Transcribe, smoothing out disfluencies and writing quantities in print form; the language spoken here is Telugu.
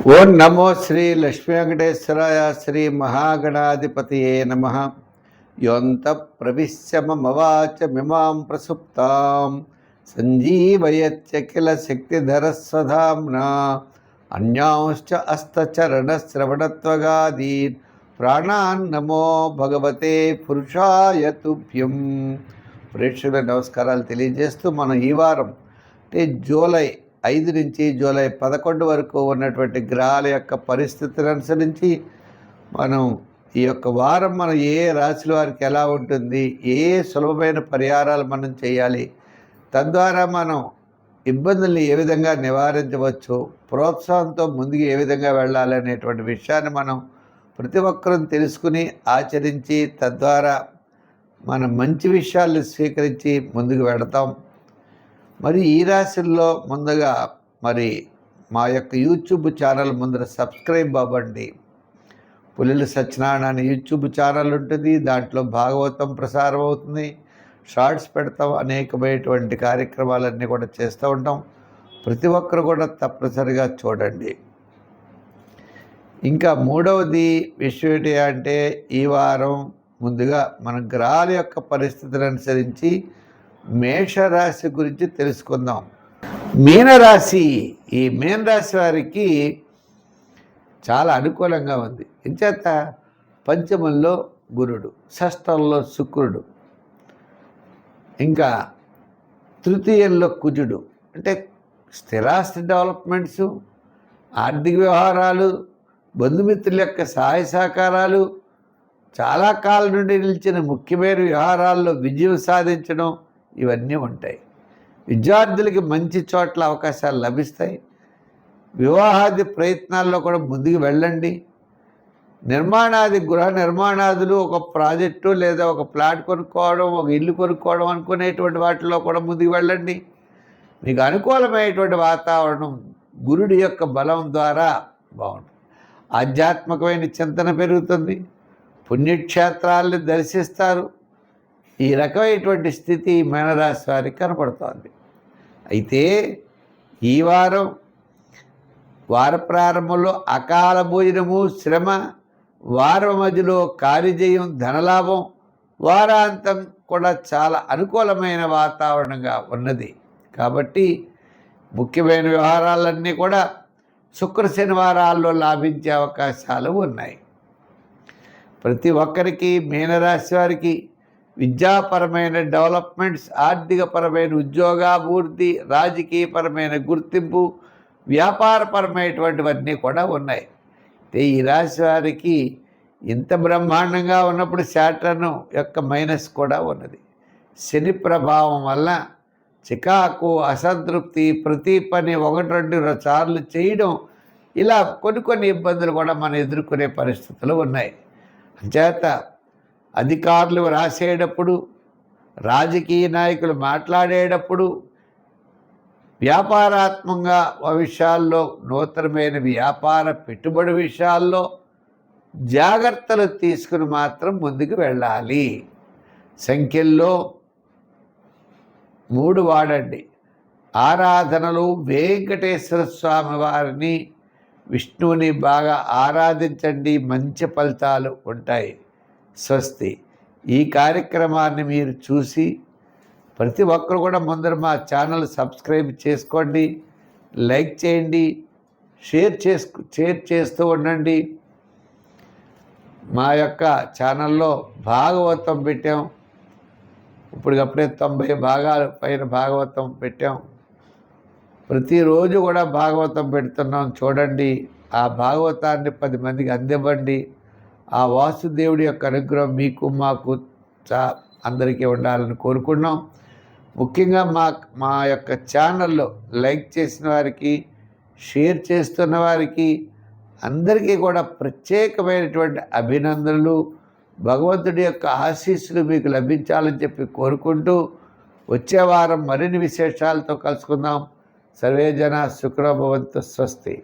ఓం నమో శ్రీ లక్ష్మీ వెంకటేశ్వరాయ శ్రీ మహాగణాధిపతియే నమ. యోంత ప్రవిశ్య మమవాచమిమాం ప్రసుప్తాం సంజీవయత్యఖిల శక్తిధరస్వధామ్నా అన్యాంశ్చ అస్తచరణశ్రవణత్వగాదీన్ ప్రాణాన్ నమో భగవతే పురుషాయ తుభ్యం. ప్రేక్షకుల నమస్కారాలు తెలియజేస్తూ మనం ఈ వారం అంటే జూలై 5 నుంచి జూలై 11 వరకు ఉన్నటువంటి గ్రహాల యొక్క పరిస్థితిని అనుసరించి మనం ఈ యొక్క వారం మనం ఏ రాశుల వారికి ఎలా ఉంటుంది, ఏ సులభమైన పరిహారాలు మనం చేయాలి, తద్వారా మనం ఇబ్బందుల్ని ఏ విధంగా నివారించవచ్చు, ప్రోత్సాహంతో ముందుకు ఏ విధంగా వెళ్ళాలి అనేటువంటి విషయాన్ని మనం ప్రతి ఒక్కరూ తెలుసుకుని ఆచరించి తద్వారా మనం మంచి విషయాలను స్వీకరించి ముందుకు వెళతాం. మరి ఈ రాశుల్లో ముందుగా మరి మా యొక్క యూట్యూబ్ ఛానల్ ముందర సబ్స్క్రైబ్ అవ్వండి. పులిల సత్యనారాయణ అనే యూట్యూబ్ ఛానల్ ఉంటుంది, దాంట్లో భాగవతం ప్రసారం అవుతుంది, షార్ట్స్ పెడతాం, అనేకమైనటువంటి కార్యక్రమాలన్నీ కూడా చేస్తూ ఉంటాం. ప్రతి ఒక్కరు కూడా తప్పనిసరిగా చూడండి. ఇంకా మూడవది విషయం ఏంటి అంటే, ఈ వారం ముందుగా మన గ్రహాల యొక్క పరిస్థితిని అనుసరించి మేషరాశి గురించి తెలుసుకుందాం. మీనరాశి, ఈ మీనరాశి వారికి చాలా అనుకూలంగా ఉంది. ఇంచేత పంచమంలో గురుడు, షష్టంలో శుక్రుడు, ఇంకా తృతీయంలో కుజుడు. అంటే స్థిరాస్తి డెవలప్మెంట్సు, ఆర్థిక వ్యవహారాలు, బంధుమిత్రుల యొక్క సహాయ సహకారాలు, చాలా కాలం నుండి నిలిచిన ముఖ్యమైన వ్యవహారాల్లో విజయం సాధించడం, ఇవన్నీ ఉంటాయి. విద్యార్థులకి మంచి చోట్ల అవకాశాలు లభిస్తాయి. వివాహాది ప్రయత్నాల్లో కూడా ముందుకు వెళ్ళండి. గృహ నిర్మాణాదులు, ఒక ప్రాజెక్టు లేదా ఒక ప్లాట్ కొనుక్కోవడం, ఒక ఇల్లు కొనుక్కోవడం అనుకునేటువంటి వాటిలో కూడా ముందుకు వెళ్ళండి. మీకు అనుకూలమైనటువంటి వాతావరణం గురుడి యొక్క బలం ద్వారా బాగుంటుంది. ఆధ్యాత్మికమైన చింతన పెరుగుతుంది, పుణ్యక్షేత్రాలను దర్శిస్తారు. ఈ రకమైనటువంటి స్థితి మీనరాశి వారికి కనపడుతోంది. అయితే ఈ వార ప్రారంభంలో అకాల భోజనము, శ్రమ, వారం మధ్యలో కార్యజయం, ధనలాభం, వారాంతం కూడా చాలా అనుకూలమైన వాతావరణంగా ఉన్నది. కాబట్టి ముఖ్యమైన వ్యవహారాలన్నీ కూడా శుక్ర శనివారాల్లో లాభించే అవకాశాలు ఉన్నాయి. ప్రతి ఒక్కరికి మీనరాశి వారికి విద్యాపరమైన డెవలప్మెంట్స్, ఆర్థికపరమైన ఉద్యోగాభివృద్ధి, రాజకీయపరమైన గుర్తింపు, వ్యాపారపరమైనటువంటివన్నీ కూడా ఉన్నాయి. ఈ రాశి వారికి ఇంత బ్రహ్మాండంగా ఉన్నప్పుడు శాటర్న్ యొక్క మైనస్ కూడా ఉన్నది. శని ప్రభావం వల్ల చికాకు, అసంతృప్తి, ప్రతి పని 1-2 సార్లు చేయడం, ఇలా కొన్ని ఇబ్బందులు కూడా మనం ఎదుర్కొనే పరిస్థితులు ఉన్నాయి. అంచేత అధికారులు రాసేటప్పుడు, రాజకీయ నాయకులు మాట్లాడేటప్పుడు, వ్యాపారాత్మకంగా విషయాల్లో, నూతనమైన వ్యాపార పెట్టుబడి విషయాల్లో జాగ్రత్తలు తీసుకుని మాత్రం ముందుకు వెళ్ళాలి. సంఖ్యల్లో 3 వాడండి. ఆరాధనలు, వెంకటేశ్వర స్వామి వారిని, విష్ణువుని బాగా ఆరాధించండి, మంచి ఫలితాలు ఉంటాయి. స్వస్తి. ఈ కార్యక్రమాన్ని మీరు చూసి ప్రతి ఒక్కరు కూడా ముందర మా ఛానల్ సబ్స్క్రైబ్ చేసుకోండి, లైక్ చేయండి, షేర్ చేస్తూ ఉండండి. మా యొక్క ఛానల్లో భాగవతం పెట్టాం. ఇప్పటికప్పుడే 90 భాగాలు పైన భాగవతం పెట్టాం. ప్రతిరోజు కూడా భాగవతం పెడుతున్నాం, చూడండి. ఆ భాగవతాన్ని 10 మందికి అందివ్వండి. ఆ వాసుదేవుడి యొక్క అనుగ్రహం మీకు మాకు అందరికీ ఉండాలని కోరుకున్నాం. ముఖ్యంగా మా యొక్క ఛానల్లో లైక్ చేసిన వారికి, షేర్ చేస్తున్న వారికి అందరికీ కూడా ప్రత్యేకమైనటువంటి అభినందనలు. భగవంతుడి యొక్క ఆశీస్సులు మీకు లభించాలని చెప్పి కోరుకుంటూ, వచ్చే వారం మరిన్ని విశేషాలతో కలుసుకుందాం. సర్వే జన సుఖినో భవంతు. స్వస్తి.